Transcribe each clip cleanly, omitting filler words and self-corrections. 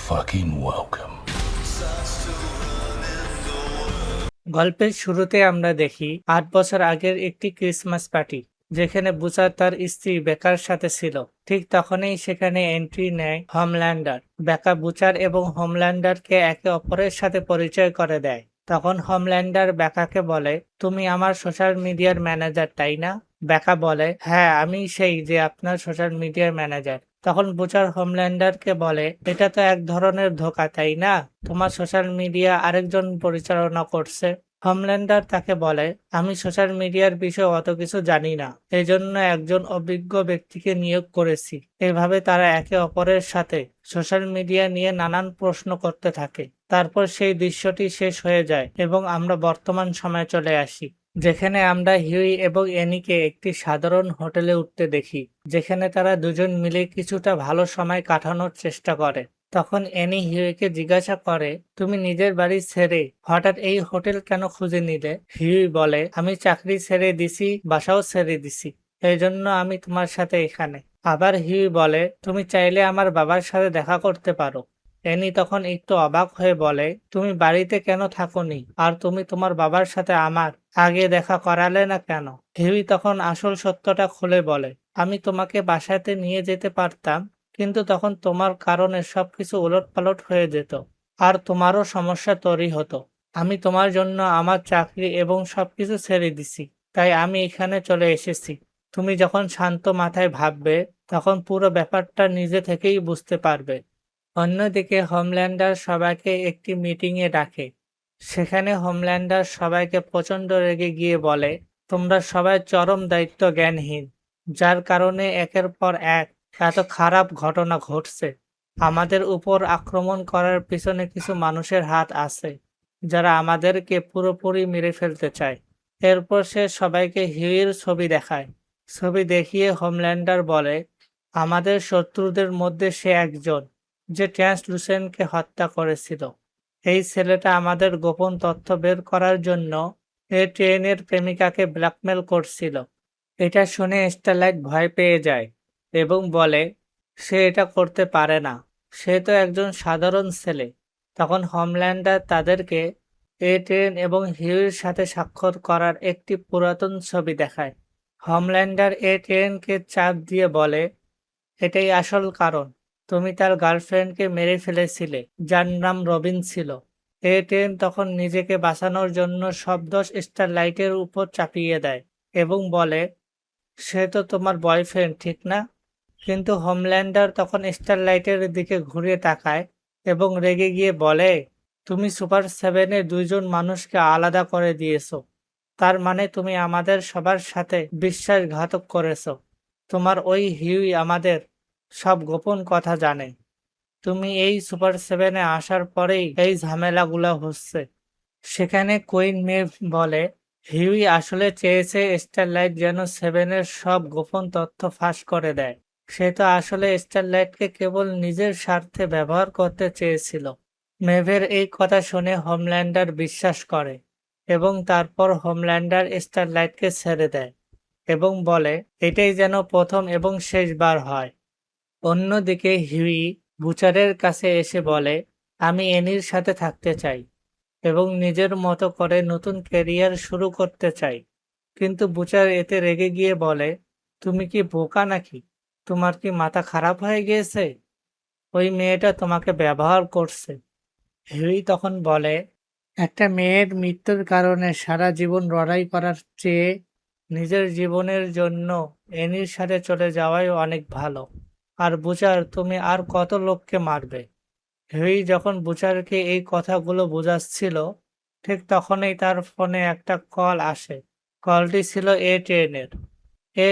fucking welcome. গল্পের শুরুতে আমরা দেখি ৮ বছর আগের একটি ক্রিসমাস পার্টি, যেখানে বুচার তার স্ত্রী বেকার সাথে ছিল। ঠিক তখনই সেখানে এন্ট্রি নেয় হোমল্যান্ডার। বেকা বুচার এবং হোমল্যান্ডারকে একে অপরের সাথে পরিচয় করে দেয়। তখন হোমল্যান্ডার বেকাকে বলে, তুমি আমার সোশ্যাল মিডিয়ার ম্যানেজার, তাই না? বেকা বলে, হ্যাঁ, আমি সেই যে আপনার সোশ্যাল মিডিয়ার ম্যানেজার। তখন বুচার হোমল্যান্ডারকে বলে, এটা তো এক ধরনের ধোঁকা, তাই না? তোমার সোশ্যাল মিডিয়া আরেকজন পরিচালনা করছে। হোমল্যান্ডার তাকে বলে, আমি সোশ্যাল মিডিয়ার বিষয়ে অত কিছু জানি না, এজন্য একজন অভিজ্ঞ ব্যক্তিকে নিয়োগ করেছি। এভাবে তারা একে অপরের সাথে সোশ্যাল মিডিয়া নিয়ে নানান প্রশ্ন করতে থাকে। তারপর সেই দৃশ্যটি শেষ হয়ে যায় এবং আমরা বর্তমান সময়ে চলে আসি, যেখানে আমরা হিউই এবং এনিকে একটি সাধারণ হোটেলে উঠতে দেখি, যেখানে তারা দুজন মিলে কিছুটা ভালো সময় কাটানোর চেষ্টা করে। তখন এনি হিউইকে জিজ্ঞাসা করে, তুমি নিজের বাড়ি ছেড়ে হঠাৎ এই হোটেল কেন খুঁজে নিলে? হিউই বলে, আমি চাকরি ছেড়ে দিছি, বাসাও ছেড়ে দিছি, এই জন্য আমি তোমার সাথে এখানে। আবার হিউই বলে, তুমি চাইলে আমার বাবার সাথে দেখা করতে পারো। এনি তখন একটু অবাক হয়ে বলে, তুমি বাড়িতে কেন থাকোনি, আর তুমি তোমার বাবার সাথে আমার আগে দেখা করালে না কেন? হিউই তখন আসল সত্যটা খুলে বলে, আমি তোমাকে বাসাতে নিয়ে যেতে পারতাম, কিন্তু তখন তোমার কারণে সবকিছু উলটপালট হয়ে যেত, আর তোমারও সমস্যা তৈরি হতো। আমি তোমার জন্য আমার চাকরি এবং সবকিছু ছেড়ে দিছি, তাই আমি এখানে চলে এসেছি। তুমি যখন শান্ত মাথায় ভাববে, তখন পুরো ব্যাপারটা নিজে থেকেই বুঝতে পারবে। অন্যদিকে হোমল্যান্ডার সবাইকে একটি মিটিংয়ে ডাকে। সেখানে হোমল্যান্ডার সবাইকে প্রচণ্ড রেগে গিয়ে বলে, তোমরা সবাই চরম দায়িত্ব জ্ঞানহীন, যার কারণে একের পর এক এত খারাপ ঘটনা ঘটছে। আমাদের উপর আক্রমণ করার পিছনে কিছু মানুষের হাত আছে, যারা আমাদেরকে পুরোপুরি মেরে ফেলতে চায়। এরপর সে সবাইকে হিউইর ছবি দেখায়। ছবি দেখিয়ে হোমল্যান্ডার বলে, আমাদের শত্রুদের মধ্যে সে একজন, যে ট্রান্সলুসেন্টকে হত্যা করেছিল। এই ছেলেটা আমাদের গোপন তথ্য বের করার জন্য ট্রেনের প্রেমিকাকে ব্ল্যাকমেল করছিল। এটা শুনে স্টারলাইট ভয় পেয়ে যায় এবং বলে, সে এটা করতে পারে না, সে তো একজন সাধারণ ছেলে। তখন হোমল্যান্ডার তাদেরকে ট্রেন এবং হিউইর সাথে স্বাক্ষর করার একটি পুরাতন ছবি দেখায়। হোমল্যান্ডার ট্রেনকে চাপ দিয়ে বলে, এটাই আসল কারণ, তুমি তার গার্লফ্রেন্ডকে মেরে ফেলেছিলে, যার নাম রবিন ছিল। ট্রেন তখন নিজেকে বাঁচানোর জন্য সব দোষ স্টারলাইটের উপর চাপিয়ে দেয় এবং বলে, সে তো তোমার বয়ফ্রেন্ড, ঠিক না? কিন্তু হোমল্যান্ডার তখন স্টারলাইটের দিকে ঘুরে তাকায় এবং রেগে গিয়ে বলে, তুমি সুপার সেভেনের দুইজন মানুষকে আলাদা করে দিয়েছো, তার মানে তুমি আমাদের সবার সাথে বিশ্বাসঘাতক করেছো। তোমার ওই হিউই আমাদের সব গোপন কথা জানে। তুমি এই সুপার সেভেনে আসার পরেই এই ঝামেলাগুলো হচ্ছে। সেখানে কুইন মেভ বলে, হিউই আসলে চেয়েছে স্টারলাইট যেন সেভেনের সব গোপন তথ্য ফাঁস করে দেয়। সে তো আসলে স্টারলাইটকে কেবল নিজের স্বার্থে ব্যবহার করতে চেয়েছিল। মেভের এই কথা শুনে হোমল্যান্ডার বিশ্বাস করে এবং তারপর হোমল্যান্ডার স্টারলাইটকে ছেড়ে দেয় এবং বলে, এটাই যেন প্রথম এবং শেষবার হয়। অন্যদিকে হিউই বুচারের কাছে এসে বলে, আমি এনির সাথে থাকতে চাই এবং নিজের মতো করে নতুন ক্যারিয়ার শুরু করতে চাই। কিন্তু বুচার এতে রেগে গিয়ে বলে, তুমি কি বোকা নাকি? তোমার কি মাথা খারাপ হয়ে গিয়েছে? ওই মেয়েটা তোমাকে ব্যবহার করছে। হিউই তখন বলে, একটা মেয়ের মৃত্যুর কারণে সারা জীবন লড়াই করার চেয়ে নিজের জীবনের জন্য এনির সাথে চলে যাওয়াই অনেক ভালো। আর বুচার, তুমি আর কত লোককে মারবে? হিউই যখন বুচারকে এই কথাগুলো বোঝাচ্ছিল, ঠিক তখনই তার ফোনে একটা কল আসে। কলটি ছিল ট্রেনের।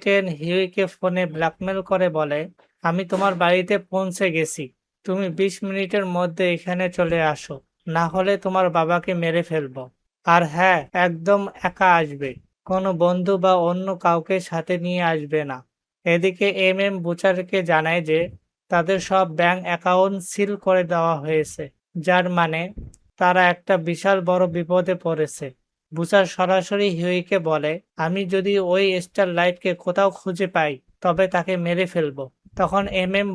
ট্রেন হিউইকে ফোনে ব্ল্যাকমেল করে বলে, আমি তোমার বাড়িতে পৌঁছে গেছি, তুমি 20 মিনিটের মধ্যে এখানে চলে আসো, না হলে তোমার বাবাকে মেরে ফেলবো। আর হ্যাঁ, একদম একা আসবে, কোনো বন্ধু বা অন্য কাউকে সাথে নিয়ে আসবে না। এদিকে বুচারকে জানায় যে তাদের সব ব্যাংক অ্যাকাউন্ট সিল করে দেওয়া হয়েছে, যার মানে তারা একটা বিশাল বড় বিপদে পড়েছে। বুচার সরাসরি হিউইকে বলে, আমি যদি ওই স্টারলাইটকে কোথাও খুঁজে পাই, তবে তাকে মেরে ফেলবো। তখন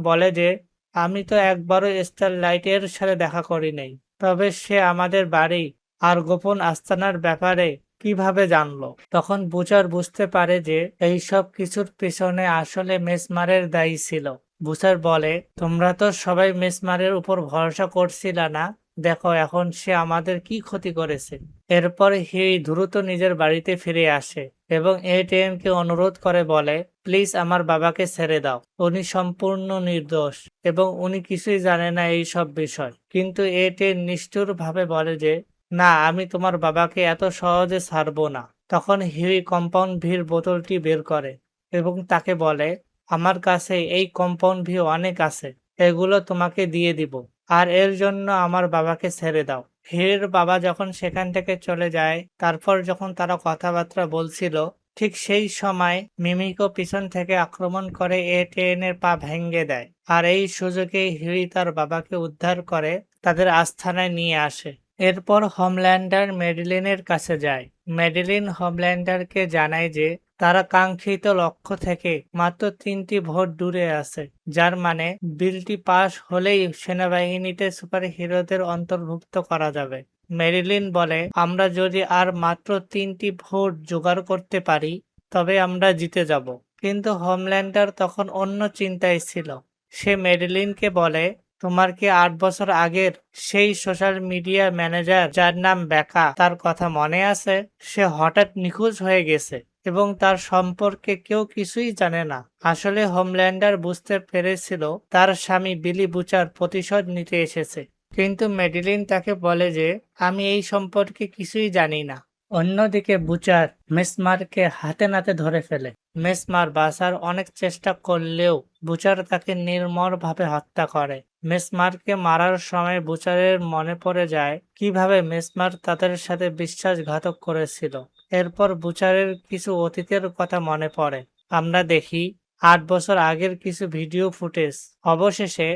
বলে যে আমি তো একবারও স্টারলাইটের সাথে দেখা করি নাই। তবে সে আমাদের বাড়ি আর গোপন আস্তানার ব্যাপারে কিভাবে জানলো? তখন বুচার বুঝতে পারে যে এই সব কিছুর পেছনে আসলে মেসমারের দায়ী ছিল। বুচার বলে, তোমরা তো সবাই মেসমারের উপর ভরসা করছিলা না? দেখো এখন সে আমাদের কি ক্ষতি করেছে। এরপর হিউই দ্রুত নিজের বাড়িতে ফিরে আসে এবং এটিএমকে অনুরোধ করে বলে, প্লিজ আমার বাবাকে ছেড়ে দাও। উনি সম্পূর্ণ নির্দোষ এবং উনি কিছুই জানে না এই সব বিষয়। কিন্তু এটিএম নিষ্ঠুরভাবে বলে যে, না, আমি তোমার বাবাকে এত সহজে ছাড়বো না। তখন হিউই কম্পাউন্ড ভির বোতলটি বের করে এবং তাকে বলে, আমার কাছে এই কম্পাউন্ড ভি অনেক আছে, এগুলো তোমাকে দিয়ে দিব, আর এর জন্য আমার বাবাকে ছেড়ে দাও। হিউইর বাবা যখন সেখান থেকে চলে যায়, তারপর যখন তারা কথাবার্তা বলছিল, ঠিক সেই সময় মিমিকো পিছন থেকে আক্রমণ করে এটিএনের পা ভেঙে দেয়। আর এই সুযোগে হিউই তার বাবাকে উদ্ধার করে তাদের আস্তানায় নিয়ে আসে। এরপর হোমল্যান্ডার মেডিলিনের কাছে যায়। মেডিলিন হোমল্যান্ডারকে জানায় যে তারা কাঙ্ক্ষিত লক্ষ্য থেকে মাত্র 3টি ভোট দূরে আছে, যার মানে বিলটি পাশ হলেই সেনাবাহিনীতে সুপারহিরোদের অন্তর্ভুক্ত করা যাবে। মেরিলিন বলে, আমরা যদি আর মাত্র 3টি ভোট জোগাড় করতে পারি তবে আমরা জিতে যাব। কিন্তু হোমল্যান্ডার তখন অন্য চিন্তায় ছিল। সে মেরিলিনকে বলে, তোমার কি 8 বছর আগের সেই সোশ্যাল মিডিয়া ম্যানেজার যার নাম বেকা, তার কথা মনে আছে? সে হঠাৎ নিখোঁজ হয়ে গেছে এবং তার সম্পর্কে কেউ কিছুই জানে না। আসলে হোমল্যান্ডার বুঝতে পেরেছিল তার স্বামী বিলি বুচার প্রতিশোধ নিতে এসেছে। কিন্তু মেডিলিন তাকে বলে যে আমি এই সম্পর্কে কিছুই জানি না। অন্যদিকে বুচার মেসমারকে হাতে নাতে ধরে ফেলে। মেসমার বাঁচার অনেক চেষ্টা করলেও বুচার তাকে নির্মমভাবে হত্যা করে। মেসমারকে মারার সময় বুচারের মনে পড়ে যায় কিভাবে মেসমার তাদের সাথে বিশ্বাসঘাতক করেছিল। এরপর বুচারের কিছু অতীতের কথা মনে পড়ে। আমরা দেখি 8 বছর আগের কিছু ভিডিও ফুটেজ। অবশেষে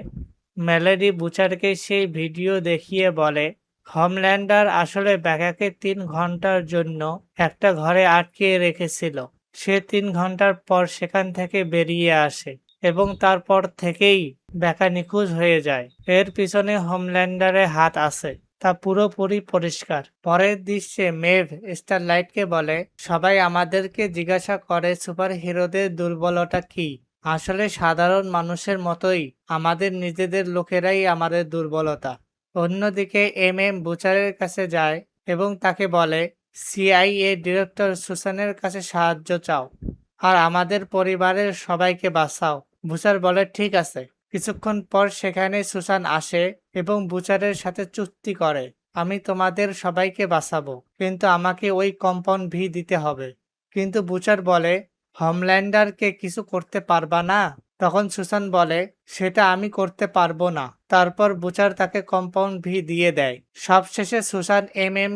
মেলেডি বুচারকে সেই ভিডিও দেখিয়ে বলে, হোমল্যান্ডার আসলে বেকাকে 3 ঘন্টার জন্য একটা ঘরে আটকে রেখেছিল। সে 3 ঘন্টার পর সেখান থেকে বেরিয়ে আসে এবং তারপর থেকেই বেকা নিখোঁজ হয়ে যায়। এর পিছনে হোমল্যান্ডারের হাত আছে, তা পুরোপুরি পরিষ্কার। পরের দৃশ্যে মেভ স্টারলাইটকে বলে, সবাই আমাদেরকে জিজ্ঞাসা করে সুপার হিরোদের দুর্বলতা কি। আসলে সাধারণ মানুষের মতোই আমাদের নিজেদের লোকেরাই আমাদের দুর্বলতা। অন্যদিকে বুচারের কাছে যায় এবং তাকে বলে, সিআইএ ডিরেক্টর সুসানের কাছে সাহায্য চাও আর আমাদের পরিবারের সবাইকে বাঁচাও। বুচার বলে, ঠিক আছে। কিছুক্ষণ পর সেখানে সুসান আসে এবং বুচারের সাথে চুক্তি করে, আমি তোমাদের সবাইকে বাঁচাবো, কিন্তু আমাকে ওই কম্পাউন্ড ভি দিতে হবে। কিন্তু বুচার বলে, হোমল্যান্ডারকে কিছু করতে পারবা না? তখন সুসান বলে, সেটা আমি করতে পারবো না। তারপর বুচার তাকে কম্পাউন্ড ভি দিয়ে দেয়। সবশেষে সুসান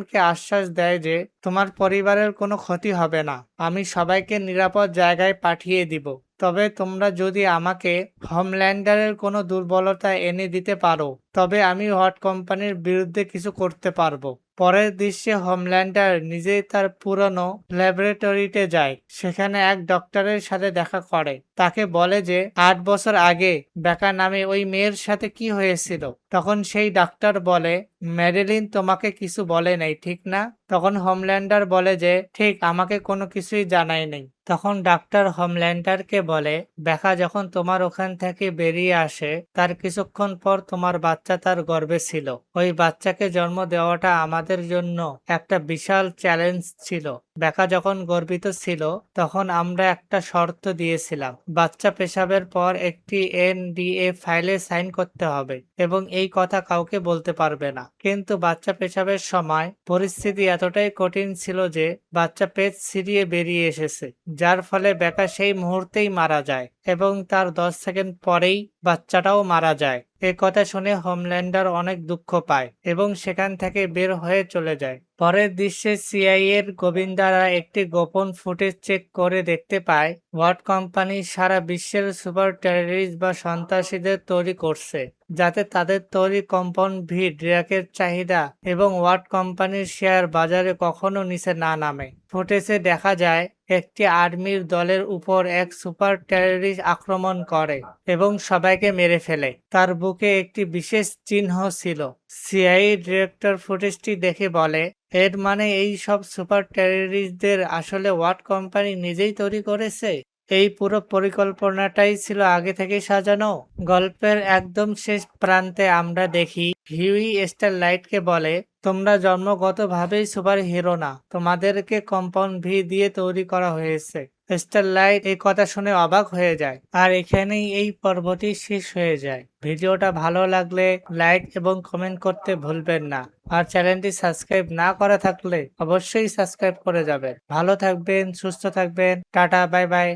কে আশ্বাস দেয় যে তোমার পরিবারের কোনো ক্ষতি হবে না, আমি সবাইকে নিরাপদ জায়গায় পাঠিয়ে দিব। তবে তোমরা যদি আমাকে হোমল্যান্ডারের কোনো দুর্বলতা এনে দিতে পারো তবে আমি হট কোম্পানির বিরুদ্ধে কিছু করতে পারবো। পরের দৃশ্যে হোমল্যান্ডার নিজেই তার পুরনো ল্যাবরেটরিতে যায়। সেখানে এক ডক্টরের সাথে দেখা করে। তাকে বলে যে 8 বছর আগে বেকা নামে ওই মেয়ের সাথে কি হয়েছিল। তখন সেই ডাক্তার বলে, মেরিলিন তোমাকে কিছু বলে নাই, ঠিক না? তখন হোমল্যান্ডার বলে যে ঠিক, আমাকে কোনো কিছুই জানায় নাই। তখন ডাক্তার হোমল্যান্ডারকে বলে, বেকা যখন তোমার ওখান থেকে বেরিয়ে আসে তার কিছুক্ষণ পর তোমার বাচ্চা তার গর্ভে ছিল। ওই বাচ্চাকে জন্ম দেওয়াটা আমাদের জন্য একটা বিশাল চ্যালেঞ্জ ছিল। বেকা যখন গর্ভিত ছিল তখন আমরা একটা শর্ত দিয়েছিলাম, বাচ্চা পেশাবের পর একটি এনডিএ ফাইলে সাইন করতে হবে এবং এই কথা কাউকে বলতে পারবে না। কিন্তু বাচ্চা পেশাবের সময় পরিস্থিতি এতটাই কঠিন ছিল যে বাচ্চা পেট ছিঁড়িয়ে বেরিয়ে এসেছে, যার ফলে বেকা সেই মুহূর্তেই মারা যায় এবং তার 10 সেকেন্ড পরেই বাচ্চাটাও মারা যায়। এ কথা শুনে হোমল্যান্ডার অনেক দুঃখ পায় এবং সেখান থেকে বের হয়ে চলে যায়। পরের দৃশ্যে সিআইএর গোয়েন্দারা একটি গোপন ফুটেজ চেক করে দেখতে পায় ওয়াট কোম্পানি সারা বিশ্বের সুপার টেররিস্ট বা সন্ত্রাসীদের তৈরি করছে, যাতে তাদের তৈরি কম্পাউন্ড ভি ড্রাগের চাহিদা এবং ওয়াট কোম্পানির শেয়ার বাজারে কখনো নিচে না নামে। ফুটেজে দেখা যায় একটি আর্মির দলের উপর এক সুপার টেররিস্ট আক্রমণ করে এবং সবাইকে মেরে ফেলে। তার বুকে একটি বিশেষ চিহ্ন ছিল। সিআইএ ডিরেক্টর ফুটেজটি দেখে বলে, এর মানে এই সব সুপার টেররিস্টদের আসলে ওয়াট কোম্পানি নিজেই তৈরি করেছে। এই পুরো পরিকল্পনাটাই ছিল আগে থেকেই সাজানো। গল্পের একদম শেষ প্রান্তে আমরা দেখি হিউই স্টারলাইটকে বলে, তোমরা জন্মগতভাবেই সুপার হিরো না, তোমাদেরকে কম্পাউন্ড ভি দিয়ে তৈরি করা হয়েছে। স্টারলাইট এই কথা শুনে অবাক হয়ে যায়। আর এখানেই এই পর্বটি শেষ হয়ে যায়। ভিডিওটা ভালো লাগলে লাইক এবং কমেন্ট করতে ভুলবেন না। আর চ্যানেলটি সাবস্ক্রাইব না করা থাকলে অবশ্যই সাবস্ক্রাইব করে যাবেন। ভালো থাকবেন, সুস্থ থাকবেন। Tata, bye bye.